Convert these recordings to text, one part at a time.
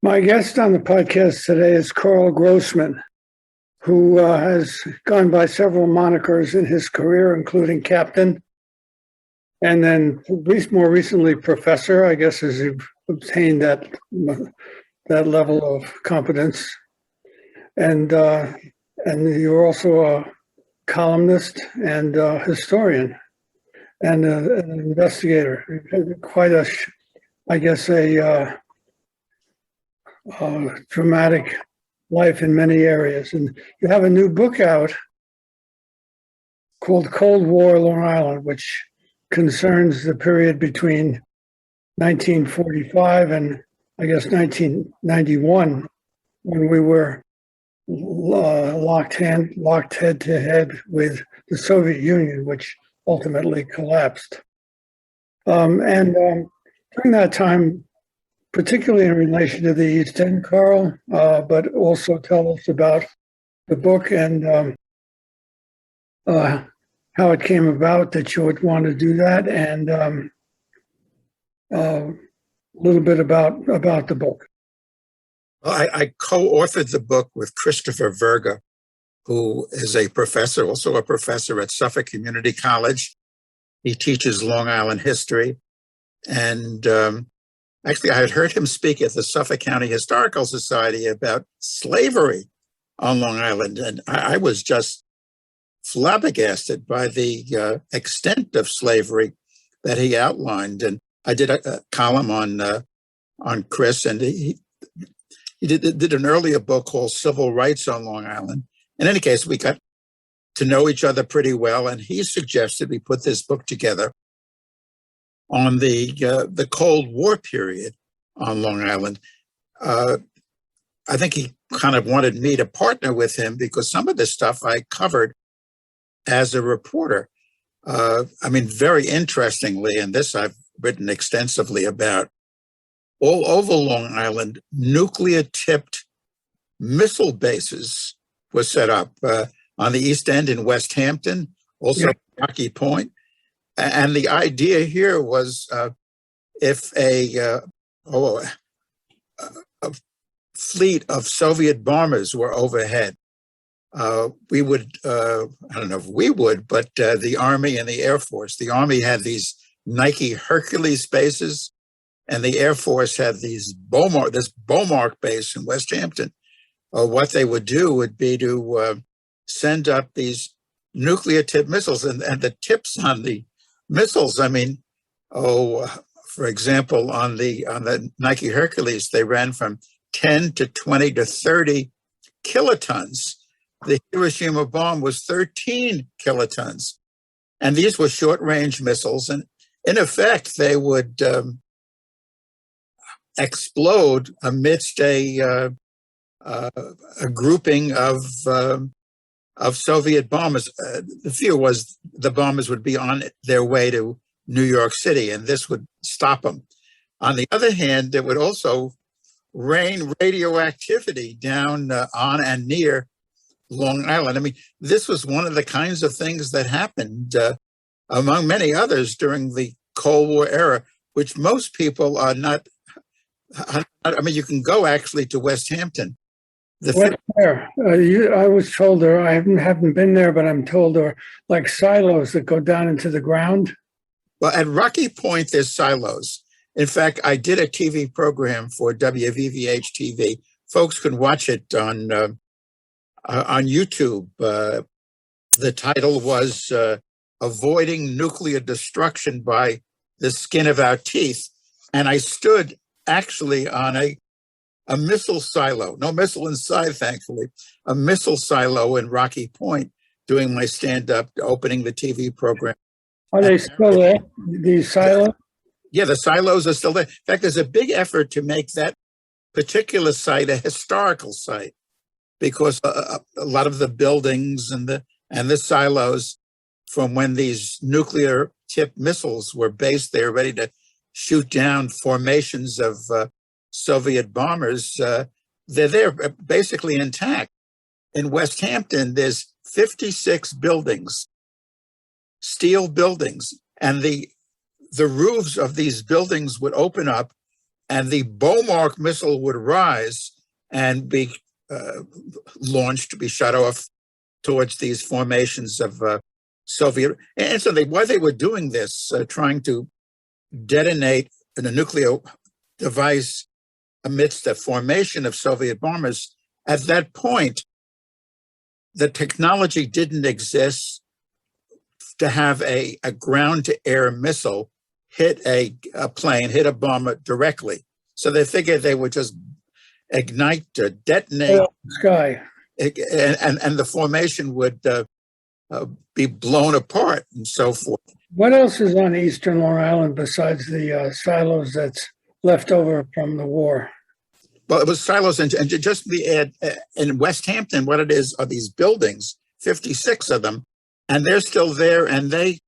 My guest on the podcast today is Karl Grossman, who has gone by several monikers in his career, including captain, and then more recently professor, I guess, as you've obtained that level of competence. And you're also a columnist and a historian and an investigator. Quite a dramatic life in many areas. And you have a new book out called Cold War Long Island, which concerns the period between 1945 and I guess 1991, when we were locked head to head with the Soviet Union, which ultimately collapsed. During that time, particularly in relation to the East End, Karl, but also tell us about the book and how it came about that you would want to do that, and a little bit about the book. Well, I co-authored the book with Christopher Verga, who is also a professor at Suffolk Community College. He teaches Long Island history. And actually, I had heard him speak at the Suffolk County Historical Society about slavery on Long Island. And I was just flabbergasted by the extent of slavery that he outlined. And I did a column on Chris, and he did an earlier book called Civil Rights on Long Island. In any case, we got to know each other pretty well, and he suggested we put this book together on the Cold War period on Long Island. I think he kind of wanted me to partner with him because some of this stuff I covered as a reporter. Very interestingly, and this I've written extensively about, all over Long Island, nuclear-tipped missile bases were set up on the East End in West Hampton, also Rocky Point. And the idea here was if a fleet of Soviet bombers were overhead, we would, I don't know if we would, but the Army and the Air Force. The Army had these Nike Hercules bases, and the Air Force had this Beaumark base in West Hampton. What they would do would be to send up these nuclear-tipped missiles, and the tips on the missiles. For example, on the Nike Hercules, they ran from 10 to 20 to 30 kilotons. The Hiroshima bomb was 13 kilotons, and these were short-range missiles. And in effect, they would explode amidst a grouping of Soviet bombers. The fear was the bombers would be on their way to New York City, and this would stop them. On the other hand, it would also rain radioactivity down on and near Long Island. This was one of the kinds of things that happened, among many others, during the Cold War era, which most people are not. You can go actually to West Hampton. There? I was told there. I haven't been there, but I'm told there are like silos that go down into the ground. Well, at Rocky Point, there's silos. In fact, I did a TV program for WVVH TV. Folks can watch it on YouTube. The title was "Avoiding Nuclear Destruction by the Skin of Our Teeth," and I stood actually on a missile silo, no missile inside, thankfully, a missile silo in Rocky Point, doing my stand-up, opening the TV program. Are they still there, these silos? Yeah, the silos are still there. In fact, there's a big effort to make that particular site a historical site, because a lot of the buildings and the silos from when these nuclear-tipped missiles were based there, ready to shoot down formations of Soviet bombers, they're there basically intact. In West Hampton, there's 56 buildings, steel buildings, and the roofs of these buildings would open up, and the Beaumark missile would rise and be launched to be shut off towards these formations of Soviet. And so why they were doing this, trying to detonate a nuclear device amidst the formation of Soviet bombers, at that point, the technology didn't exist to have a ground-to-air missile hit a plane, hit a bomber directly. So they figured they would just ignite, detonate, sky, and the formation would be blown apart and so forth. What else is on Eastern Long Island besides the silos that's left over from the war? Well, it was silos, and just the add in West Hampton, what it is are these buildings, 56 of them, and they're still there, and they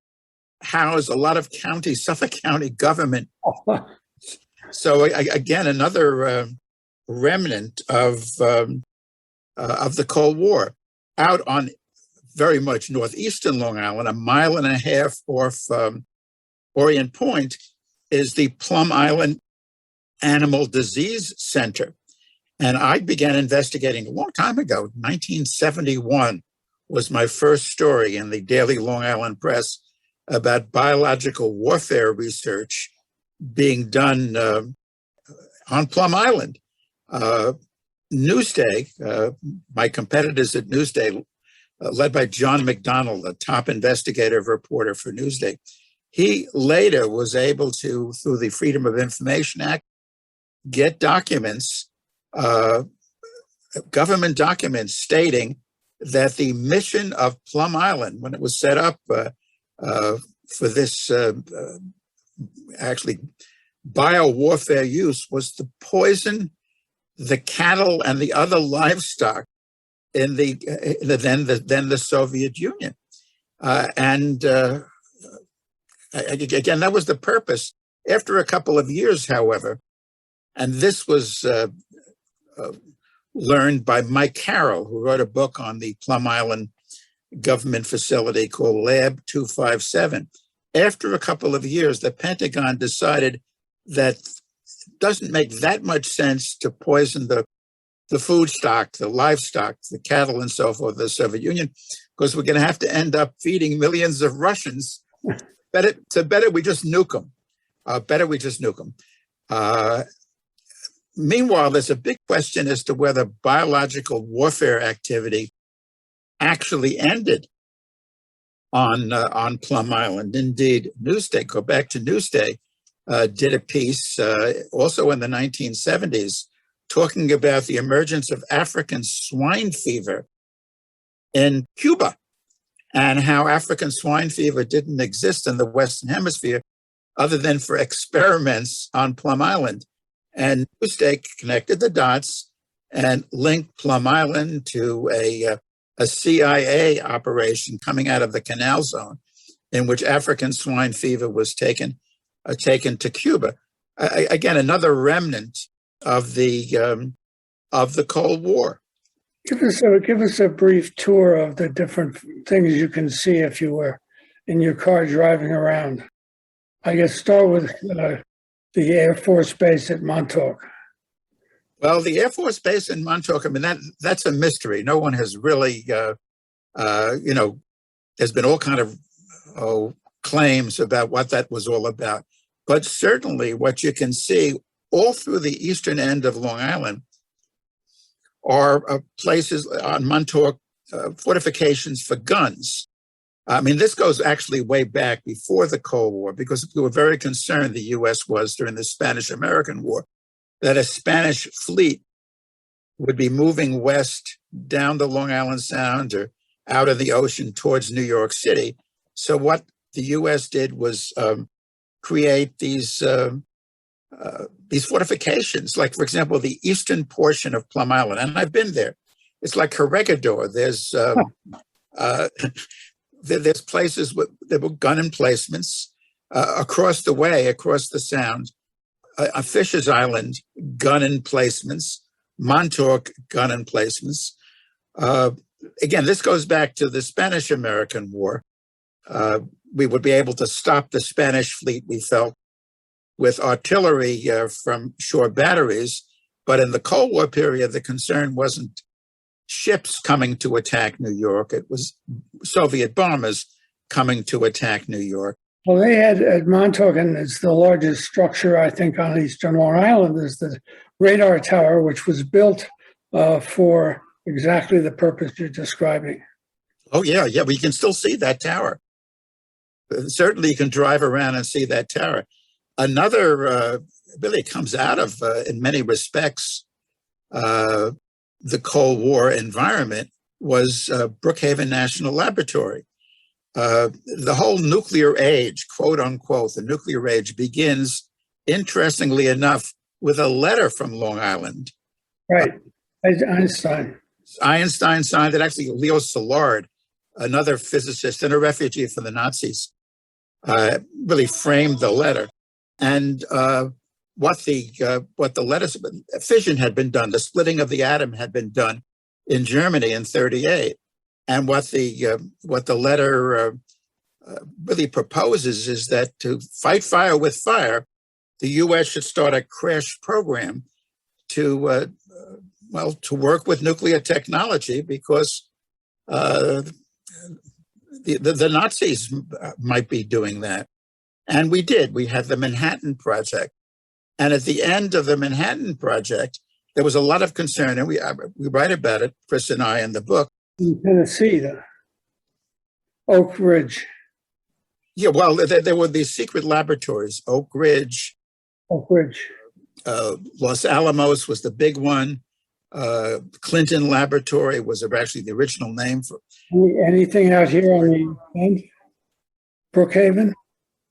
house a lot of Suffolk County government. So again, another remnant of the Cold War. Out on very much northeastern Long Island, a mile and a half off Orient Point, is the Plum Island Animal Disease Center. And I began investigating a long time ago. 1971 was my first story in the Daily Long Island Press about biological warfare research being done on Plum Island. Newsday, my competitors at Newsday, led by John McDonald, a top investigative reporter for Newsday, he later was able to, through the Freedom of Information Act, get documents, government documents stating that the mission of Plum Island, when it was set up for this actually biowarfare use, was to poison the cattle and the other livestock in the Soviet Union. Again, that was the purpose. After a couple of years, however, and this was learned by Mike Carroll, who wrote a book on the Plum Island government facility called Lab 257. After a couple of years, the Pentagon decided that it doesn't make that much sense to poison the food stock, the livestock, the cattle, and so forth of the Soviet Union, because we're going to have to end up feeding millions of Russians. Better we just nuke them. Meanwhile, there's a big question as to whether biological warfare activity actually ended on Plum Island. Indeed, Newsday, go back to Newsday, did a piece also in the 1970s talking about the emergence of African swine fever in Cuba and how African swine fever didn't exist in the Western Hemisphere other than for experiments on Plum Island. And Newsday connected the dots and linked Plum Island to a CIA operation coming out of the Canal Zone in which African swine fever was taken to Cuba. Again, another remnant of the Cold War. Give us a brief tour of the different things you can see if you were in your car driving around. I guess start with the Air Force Base at Montauk. Well, the Air Force Base in Montauk, I mean, that's a mystery. No one has really, there's been all kind of claims about what that was all about. But certainly what you can see all through the eastern end of Long Island are places on Montauk, fortifications for guns. I mean, this goes actually way back before the Cold War, because we were very concerned, the U.S. was, during the Spanish-American War, that a Spanish fleet would be moving west down the Long Island Sound or out of the ocean towards New York City. So what the U.S. did was create these fortifications, like, for example, the eastern portion of Plum Island. And I've been there. It's like Corregidor. There's places there were gun emplacements across the way, across the Sound. Fisher's Island, gun emplacements. Montauk, gun emplacements. Again, this goes back to the Spanish-American War. We would be able to stop the Spanish fleet, we felt, with artillery from shore batteries. But in the Cold War period, the concern wasn't ships coming to attack New York. It was Soviet bombers coming to attack New York. Well, they had at Montauk, and it's the largest structure, I think, on Eastern Long Island, is the radar tower, which was built for exactly the purpose you're describing. Oh, yeah. We can still see that tower. Certainly, you can drive around and see that tower. Another really comes out of, in many respects, the Cold War environment was Brookhaven National Laboratory. The whole nuclear age, quote unquote, the nuclear age begins, interestingly enough, with a letter from Long Island. Right. Einstein. Einstein signed it. Actually, Leo Szilard, another physicist and a refugee from the Nazis, really framed the letter. And what the letter, fission had been done, the splitting of the atom had been done in Germany in 1938. And what the letter really proposes is that to fight fire with fire, the U.S. should start a crash program to work with nuclear technology, because the Nazis might be doing that. And we did. We had the Manhattan Project. And at the end of the Manhattan Project, there was a lot of concern, and we write about it, Chris and I, in the book. In Tennessee, the Oak Ridge. Yeah, well, there were these secret laboratories, Oak Ridge. Los Alamos was the big one. Clinton Laboratory was actually the original name for. Anything out here on the end? Brookhaven?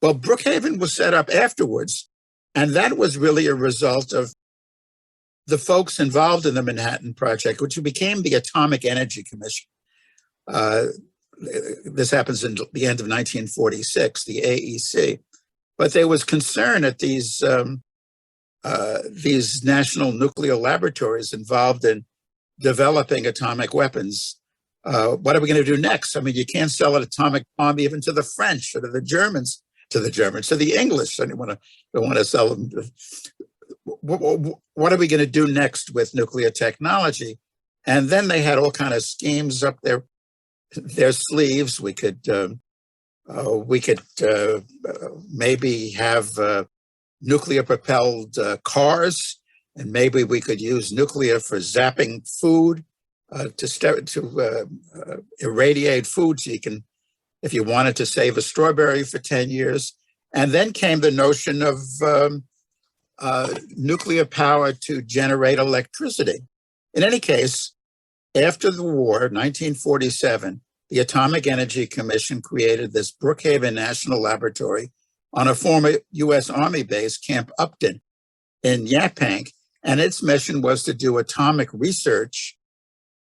Well, Brookhaven was set up afterwards, and that was really a result of the folks involved in the Manhattan Project, which became the Atomic Energy Commission. This happens in the end of 1946, the AEC. But there was concern at these national nuclear laboratories involved in developing atomic weapons. What are we going to do next? I mean, you can't sell an atomic bomb even to the French or to the Germans, to the English. I don't want to sell them. What are we going to do next with nuclear technology? And then they had all kind of schemes up their sleeves. We could maybe have nuclear propelled cars, and maybe we could use nuclear for zapping food to irradiate food, so you can, if you wanted to save a strawberry for 10 years. And then came the notion of nuclear power to generate electricity. In any case, after the war, 1947, the Atomic Energy Commission created this Brookhaven National Laboratory on a former U.S. Army base, Camp Upton in Yaphank. And its mission was to do atomic research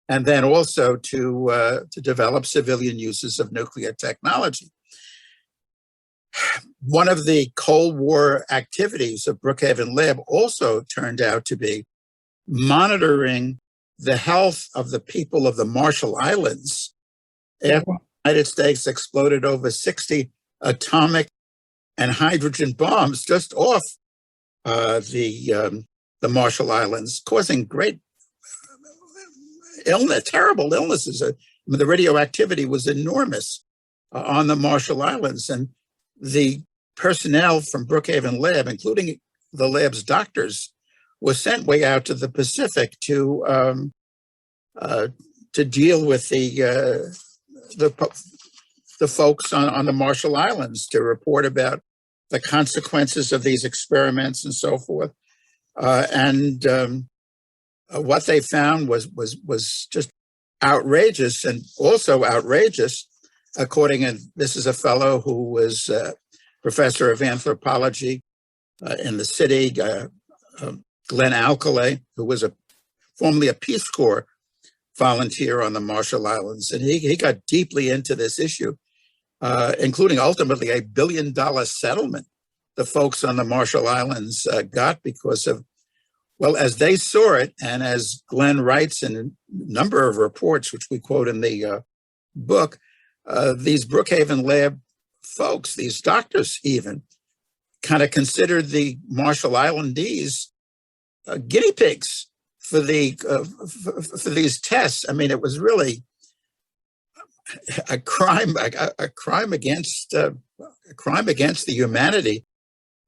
and then also to develop civilian uses of nuclear technology. One of the Cold War activities of Brookhaven Lab also turned out to be monitoring the health of the people of the Marshall Islands after the United States exploded over 60 atomic and hydrogen bombs just off the Marshall Islands, causing great terrible illnesses. The radioactivity was enormous on the Marshall Islands, and the personnel from Brookhaven Lab, including the lab's doctors, was sent way out to the Pacific to deal with the folks on the Marshall Islands, to report about the consequences of these experiments and so forth. What they found was just outrageous, and also outrageous, according, and this is a fellow who was professor of anthropology in the city, Glenn Alcalay, who was formerly a Peace Corps volunteer on the Marshall Islands. And he got deeply into this issue, including ultimately $1 billion settlement the folks on the Marshall Islands got because of, well, as they saw it, and as Glenn writes in a number of reports, which we quote in the book, these Brookhaven Lab folks, these doctors even, kind of considered the Marshall Islandese guinea pigs for these tests. I mean, it was really a crime against the humanity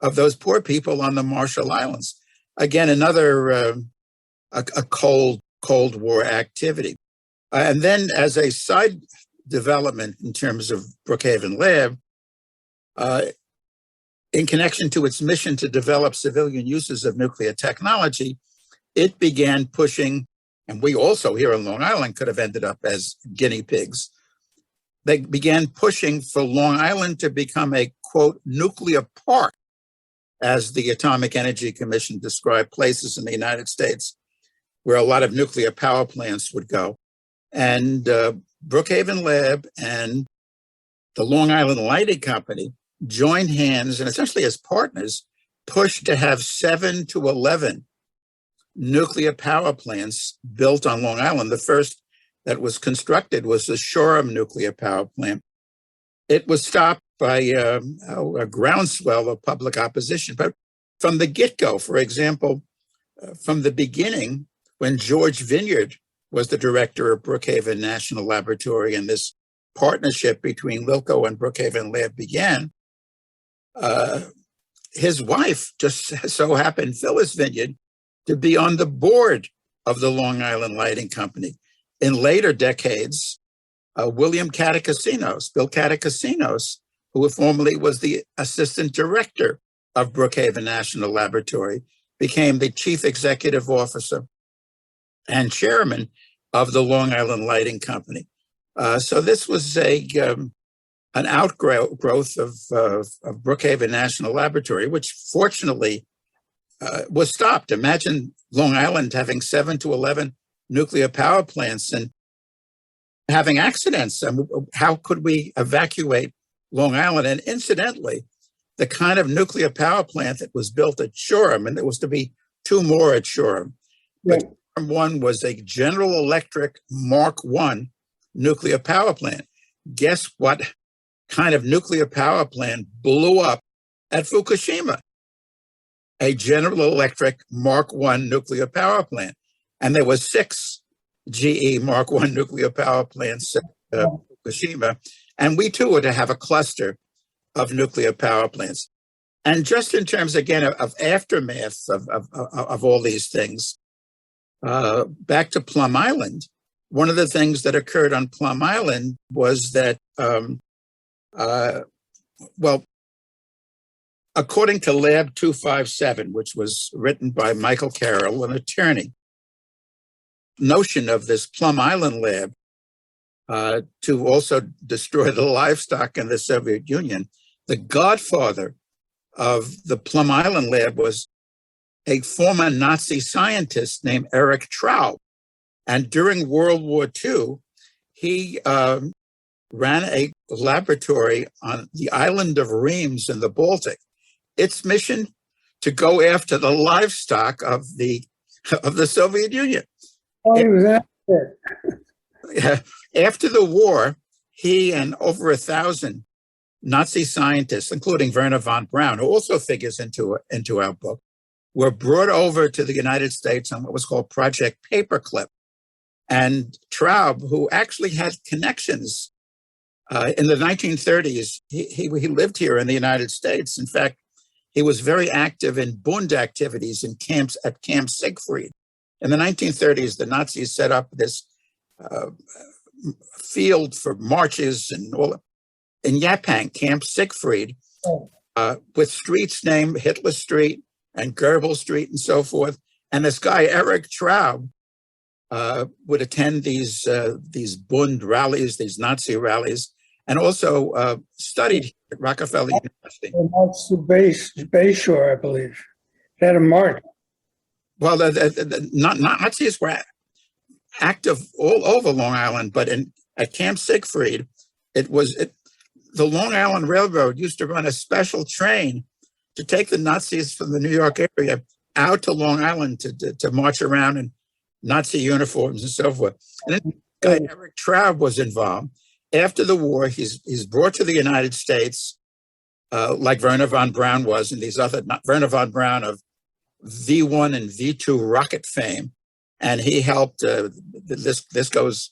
of those poor people on the Marshall Islands. Again, another a Cold War activity. And then, as a side development in terms of Brookhaven Lab, in connection to its mission to develop civilian uses of nuclear technology, it began pushing, and we also here on Long Island could have ended up as guinea pigs. They began pushing for Long Island to become a, quote, nuclear park, as the Atomic Energy Commission described places in the United States where a lot of nuclear power plants would go. And Brookhaven Lab and the Long Island Lighting Company joined hands and essentially as partners pushed to have 7 to 11 nuclear power plants built on Long Island. The first that was constructed was the Shoreham nuclear power plant. It was stopped by a groundswell of public opposition. But from the get-go, for example, from the beginning, when George Vineyard was the director of Brookhaven National Laboratory and this partnership between Lilco and Brookhaven Lab began, his wife just so happened, Phyllis Vineyard, to be on the board of the Long Island Lighting Company. In later decades, Bill Catacasinos, who formerly was the assistant director of Brookhaven National Laboratory, became the chief executive officer and chairman of the Long Island Lighting Company. So this was an outgrowth of Brookhaven National Laboratory, which fortunately was stopped. Imagine Long Island having 7 to 11 nuclear power plants and having accidents. How could we evacuate Long Island? And incidentally, the kind of nuclear power plant that was built at Shoreham, and there was to be 2 more at Shoreham. Yeah. But Shoreham 1 was a General Electric Mark I nuclear power plant. Guess what kind of nuclear power plant blew up at Fukushima? A General Electric Mark I nuclear power plant. And there were 6 GE Mark I nuclear power plants at Fukushima. And we too were to have a cluster of nuclear power plants. And just in terms, again, of aftermath of all these things, back to Plum Island, one of the things that occurred on Plum Island was that, according to Lab 257, which was written by Michael Carroll, an attorney, notion of this Plum Island lab to also destroy the livestock in the Soviet Union. The godfather of the Plum Island lab was a former Nazi scientist named Erich Traub. And during World War II, he ran a laboratory on the island of Rheims in the Baltic. Its mission to go after the livestock of the Soviet Union. Oh, he was after it. After the war, he and over 1,000 Nazi scientists, including Werner von Braun, who also figures into our book, were brought over to the United States on what was called Project Paperclip. And Traub, who actually had connections in the 1930s, he lived here in the United States. In fact, he was very active in Bund activities in camps at Camp Siegfried. In the 1930s, the Nazis set up this field for marches and all in Yaphank, Camp Siegfried, with streets named Hitler Street and Goebbels Street and so forth. And this guy, Erich Traub, would attend these Bund rallies, these Nazi rallies, and also studied at Rockefeller University. March to Bayshore, I believe. They had a march. Well, the Nazis were active all over Long Island, but at Camp Siegfried, the Long Island Railroad used to run a special train to take the Nazis from the New York area out to Long Island to march around in Nazi uniforms and so forth. And then guy Erich Traub was involved. After the war, he's brought to the United States. like Werner von Braun was, and these other, not Werner von Braun of V1 and V2 rocket fame. And he helped, this goes,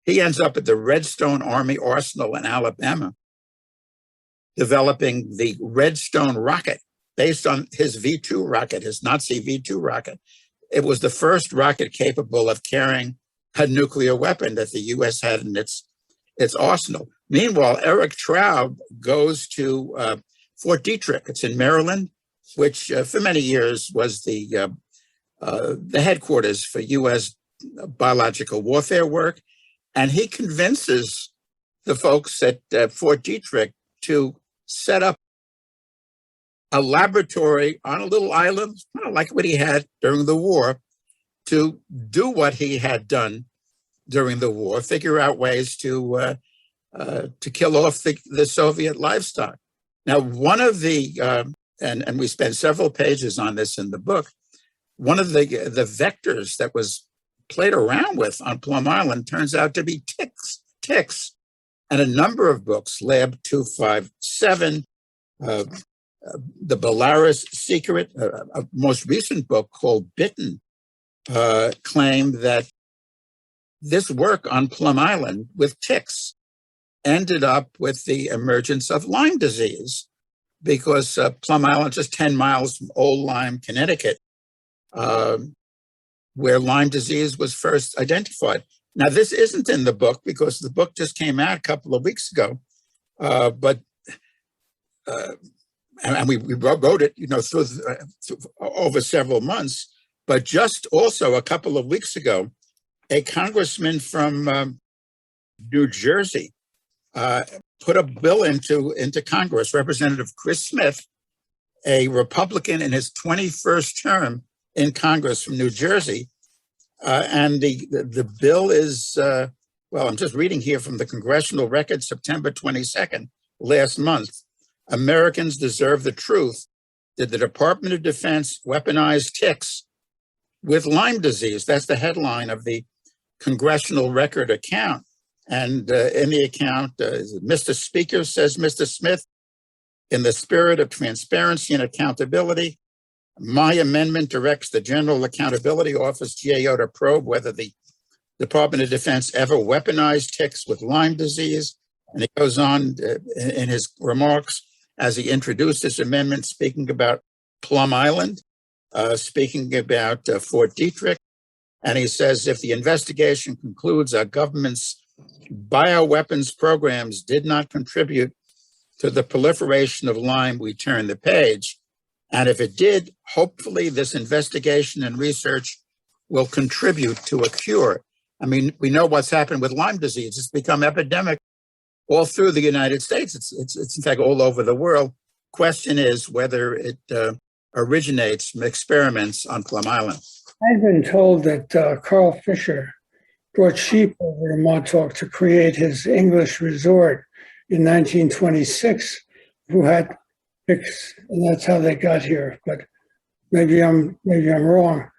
he ends up at the Redstone Army Arsenal in Alabama, developing the Redstone rocket based on his V2 rocket, his Nazi V2 rocket. It was the first rocket capable of carrying a nuclear weapon that the U.S. had in its arsenal. Meanwhile, Eric Traub goes to Fort Detrick. It's in Maryland, which for many years was the headquarters for U.S. biological warfare work. And he convinces the folks at Fort Detrick to set up a laboratory on a little island, kind of like what he had during the war, to do what he had done during the war, figure out ways to kill off the Soviet livestock. Now, one of the, and we spent several pages on this in the book, one of the vectors that was played around with on Plum Island turns out to be ticks. And a number of books, Lab 257, The Belarus Secret, a most recent book called Bitten, claimed that this work on Plum Island with ticks ended up with the emergence of Lyme disease, because Plum Island, just 10 miles from Old Lyme, Connecticut, where Lyme disease was first identified. Now, this isn't in the book because the book just came out a couple of weeks ago, and we wrote it, through over several months. But just also a couple of weeks ago, a congressman from New Jersey put a bill into Congress. Representative Chris Smith, a Republican in his 21st term in Congress from New Jersey, and the bill is, I'm just reading here from the Congressional Record, September 22nd, last month. Americans deserve the truth. Did the Department of Defense weaponize ticks with Lyme disease? That's the headline of the Congressional Record account. And in the account, Mr. Speaker, says Mr. Smith, in the spirit of transparency and accountability, my amendment directs the General Accountability Office, GAO, to probe whether the Department of Defense ever weaponized ticks with Lyme disease. And he goes on in his remarks as he introduced this amendment, speaking about Plum Island, speaking about Fort Detrick. And he says, if the investigation concludes our government's bioweapons programs did not contribute to the proliferation of Lyme, we turn the page. And if it did, hopefully this investigation and research will contribute to a cure. I mean, we know what's happened with Lyme disease. It's become epidemic all through the United States. It's in fact all over the world. Question is whether it originates from experiments on Plum Island. I've been told that Carl Fisher brought sheep over to Montauk to create his English resort in 1926, who had pigs, and that's how they got here. But maybe I'm wrong,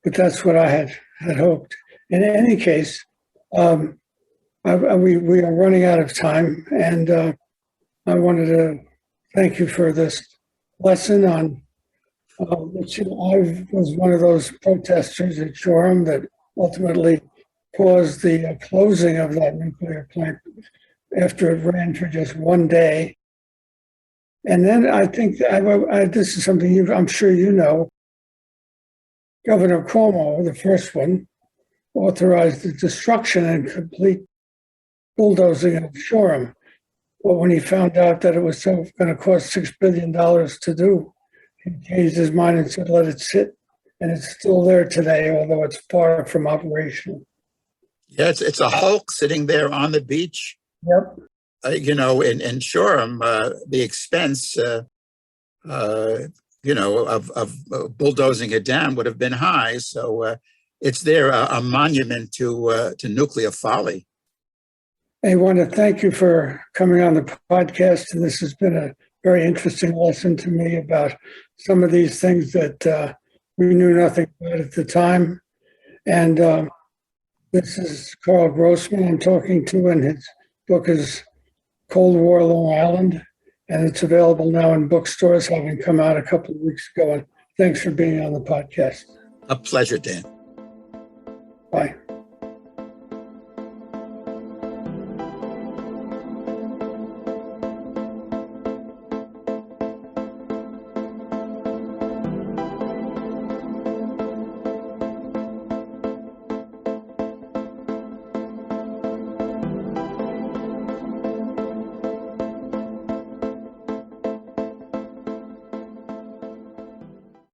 but that's what I had hoped. In any case, we are running out of time, and I wanted to thank you for this lesson on which I was one of those protesters at Shoreham that ultimately caused the closing of that nuclear plant after it ran for just one day. And then I think this is something I'm sure you know. Governor Cuomo, the first one, authorized the destruction and complete bulldozing of Shoreham. But when he found out that it was going to cost $6 billion to do, he changed his mind and said, let it sit. And it's still there today, although it's far from operational. Yeah, it's a hulk sitting there on the beach. Yep. In Shoreham, the expense, of bulldozing it down would have been high. So it's there, a monument to nuclear folly. I want to thank you for coming on the podcast. And this has been a very interesting lesson to me about some of these things that we knew nothing about at the time. And this is Karl Grossman I'm talking to, and his book is Cold War Long Island. And it's available now in bookstores, having come out a couple of weeks ago. And thanks for being on the podcast. A pleasure, Dan. Bye.